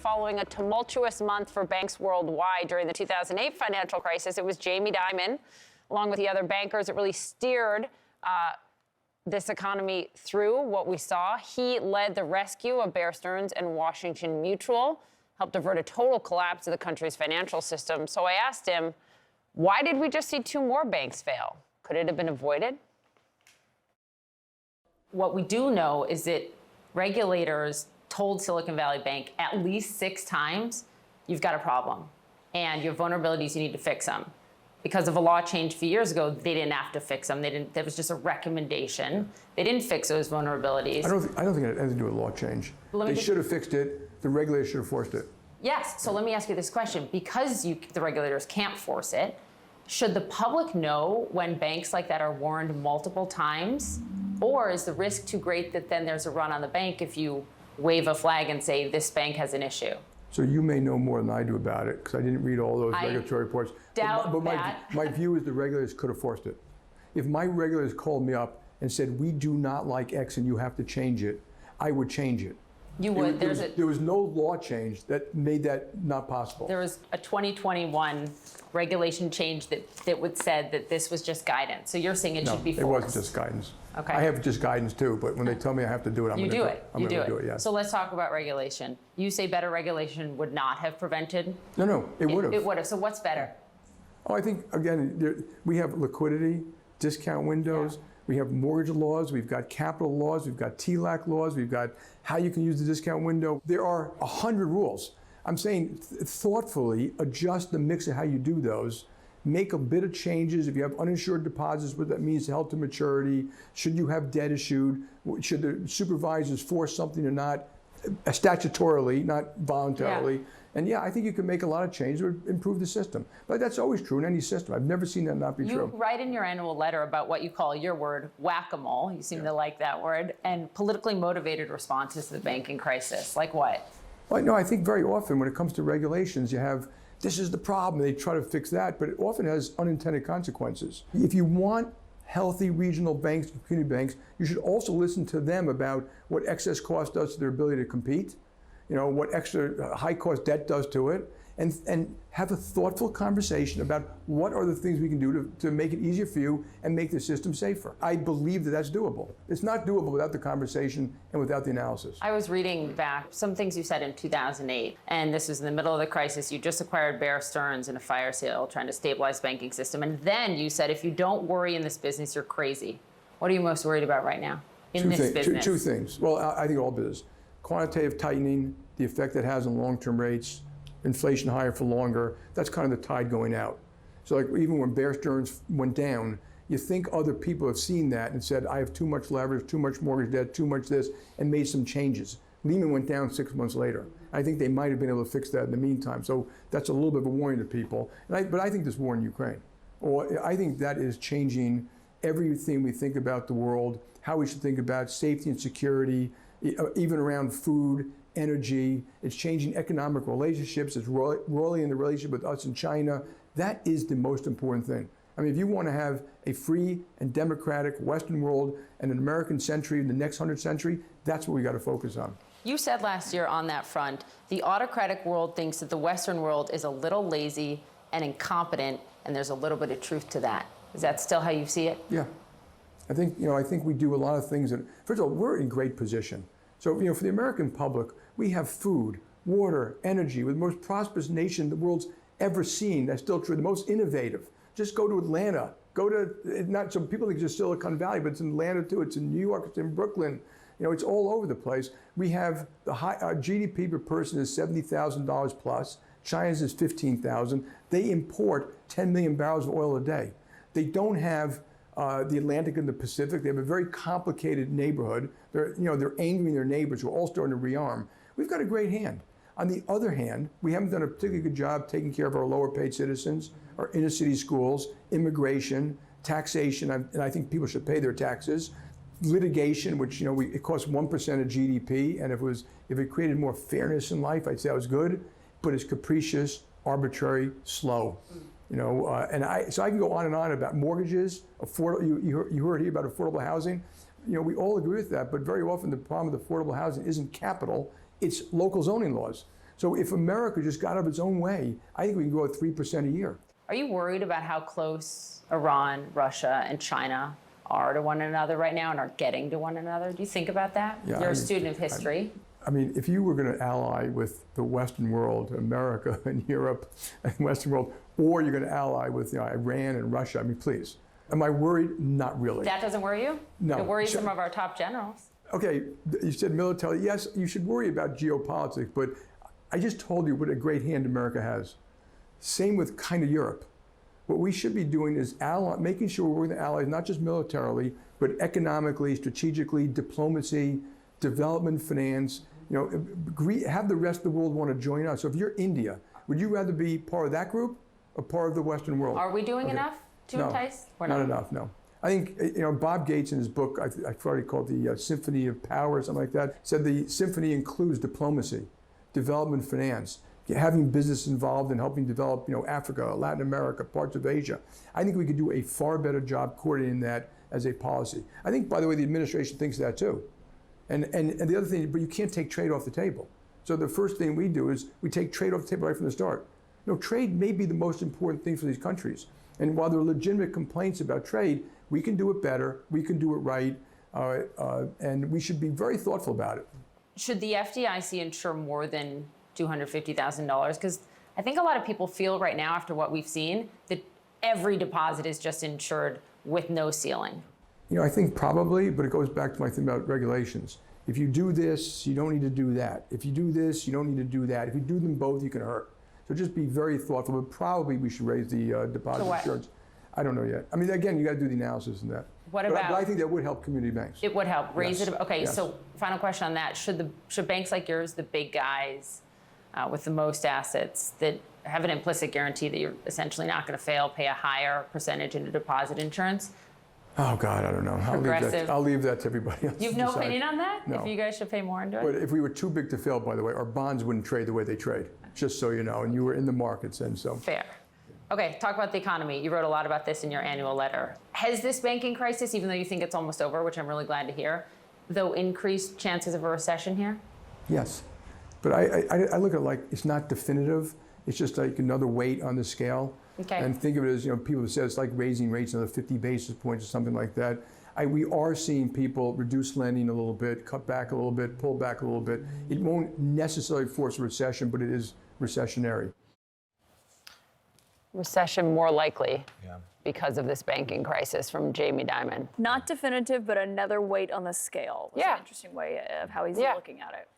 following a tumultuous month for banks worldwide during the 2008 financial crisis. It was Jamie Dimon, along with the other bankers, that really steered this economy through what we saw. He led the rescue of Bear Stearns and Washington Mutual, helped avert a total collapse of the country's financial system. So I asked him, why did we just see two more banks fail? Could it have been avoided? What we do know is that regulators told Silicon Valley Bank at least 6 times, you've got a problem and you have vulnerabilities, you need to fix them. Because of a law change a few years ago, they didn't have to fix them. That was just a recommendation. They didn't fix those vulnerabilities. I don't think it had anything to do with law change. They should have fixed it. The regulators should have forced it. Yes, so let me ask you this question. Because the regulators can't force it, should the public know when banks like that are warned multiple times? Or is the risk too great that then there's a run on the bank if you wave a flag and say this bank has an issue? So you may know more than I do about it, because I didn't read all those regulatory reports. But my view is the regulators could have forced it. If my regulators called me up and said, we do not like X and you have to change it, I would change it. You would. There was no law change that made that not possible. There was a 2021 regulation change that would said that this was just guidance. So you're saying it should be forced. It wasn't just guidance. Okay. I have just guidance too, but when they tell me I have to do it, I'm going to do it. I'm going to do it, yes. So let's talk about regulation. You say better regulation would not have prevented? No, it would have. It would have. So what's better? Oh, I think, again, we have liquidity, discount windows. Yeah. We have mortgage laws, we've got capital laws, we've got TLAC laws, we've got how you can use the discount window. There are 100 rules. I'm saying thoughtfully adjust the mix of how you do those. Make a bit of changes. If you have uninsured deposits, what that means, held to maturity. Should you have debt issued? Should the supervisors force something or not, statutorily, not voluntarily? Yeah. And yeah, I think you can make a lot of changes or improve the system. But that's always true in any system. I've never seen that not be true. You write in your annual letter about what you call your word, whack-a-mole. You seem to like that word. And politically motivated responses to the banking crisis. Like what? Well, no, I think very often when it comes to regulations, you have, this is the problem. They try to fix that, but it often has unintended consequences. If you want healthy regional banks, community banks, you should also listen to them about what excess cost does to their ability to compete. You know, what extra high-cost debt does to it, and have a thoughtful conversation about what are the things we can do to make it easier for you and make the system safer. I believe that that's doable. It's not doable without the conversation and without the analysis. I was reading back some things you said in 2008, and this was in the middle of the crisis. You just acquired Bear Stearns in a fire sale trying to stabilize the banking system, and then you said, if you don't worry in this business, you're crazy. What are you most worried about right now in this business? Two things. Well, I think all business. Quantitative tightening, the effect it has on long-term rates, inflation higher for longer, that's kind of the tide going out. So like even when Bear Stearns went down, you think other people have seen that and said, I have too much leverage, too much mortgage debt, too much this, and made some changes. Lehman went down 6 months later. I think they might have been able to fix that in the meantime. So that's a little bit of a warning to people. But I think this war in Ukraine, or I think that is changing everything we think about the world, how we should think about safety and security, even around food, energy. It's changing economic relationships. It's roiling in the relationship with us and China. That is the most important thing. I mean, if you want to have a free and democratic Western world and an American century in the next 100th century, that's what we got to focus on. You said last year on that front, the autocratic world thinks that the Western world is a little lazy and incompetent, and there's a little bit of truth to that. Is that still how you see it? Yeah. I think we do a lot of things that, first of all, we're in great position. So, for the American public, we have food, water, energy. We're the most prosperous nation the world's ever seen. That's still true. The most innovative. Just go to Atlanta. Go to, not so people think it's just Silicon Valley, but it's in Atlanta too. It's in New York. It's in Brooklyn. It's all over the place. We have our GDP per person is $70,000 plus. China's is 15,000. They import 10 million barrels of oil a day. They don't have the Atlantic and the Pacific. They have a very complicated neighborhood. They're angering their neighbors who are all starting to rearm. We've got a great hand. On the other hand, we haven't done a particularly good job taking care of our lower paid citizens, our inner city schools, immigration, taxation, and I think people should pay their taxes. Litigation, which it costs 1% of GDP, and if it created more fairness in life, I'd say it was good, but it's capricious, arbitrary, slow. So I can go on and on about mortgages, you heard here about affordable housing. We all agree with that, but very often the problem with affordable housing isn't capital, it's local zoning laws. So if America just got out of its own way, I think we can grow at 3% a year. Are you worried about how close Iran, Russia, and China are to one another right now and are getting to one another? Do you think about that? Yeah, You're a student of history. I mean, if you were going to ally with the Western world, America and Europe and the Western world, or you're going to ally with Iran and Russia, I mean, please. Am I worried? Not really. That doesn't worry you? No. It worries some of our top generals. Okay, you said military. Yes, you should worry about geopolitics, but I just told you what a great hand America has. Same with kind of Europe. What we should be doing is making sure we're working with allies, not just militarily, but economically, strategically, diplomacy, development finance. Have the rest of the world want to join us. So if you're India, would you rather be part of that group or part of the Western world? Are we doing Okay. enough to No, entice? We're not enough, no. I think, Bob Gates in his book, I already called the Symphony of Power or something like that, said the symphony includes diplomacy, development finance, having business involved in helping develop, Africa, Latin America, parts of Asia. I think we could do a far better job coordinating that as a policy. I think, by the way, the administration thinks that too. And the other thing, but you can't take trade off the table. So the first thing we do is we take trade off the table right from the start. Trade may be the most important thing for these countries. And while there are legitimate complaints about trade, we can do it better, we can do it right, and we should be very thoughtful about it. Should the FDIC insure more than $250,000? Because I think a lot of people feel right now, after what we've seen, that every deposit is just insured with no ceiling. I think probably, but it goes back to my thing about regulations. If you do this, you don't need to do that. If you do this, you don't need to do that. If you do them both, you can hurt. So just be very thoughtful, but probably we should raise the deposit insurance. I don't know yet. I mean, again, you got to do the analysis in that. What But about? I think that would help community banks. It would help raise Yes, it. Okay, yes. so final question on that: should banks like yours, the big guys with the most assets that have an implicit guarantee that you're essentially not going to fail, pay a higher percentage into deposit insurance? Oh God, I don't know. Progressive. I'll leave that to everybody else. You have to no decide. opinion on that? No. If you guys should pay more into it? But if we were too big to fail, by the way, our bonds wouldn't trade the way they trade. Just so you know, and you were in the markets, and so. Fair. Okay, talk about the economy. You wrote a lot about this in your annual letter. Has this banking crisis, even though you think it's almost over, which I'm really glad to hear, though increased chances of a recession here? Yes, but I look at it like it's not definitive. It's just like another weight on the scale. Okay. And think of it as, people have said it's like raising rates another 50 basis points or something like that. We are seeing people reduce lending a little bit, cut back a little bit, pull back a little bit. It won't necessarily force a recession, but it is recessionary. Recession more likely because of this banking crisis from Jamie Dimon. Not definitive, but another weight on the scale. Was Yeah. an interesting way of how he's Yeah. looking at it.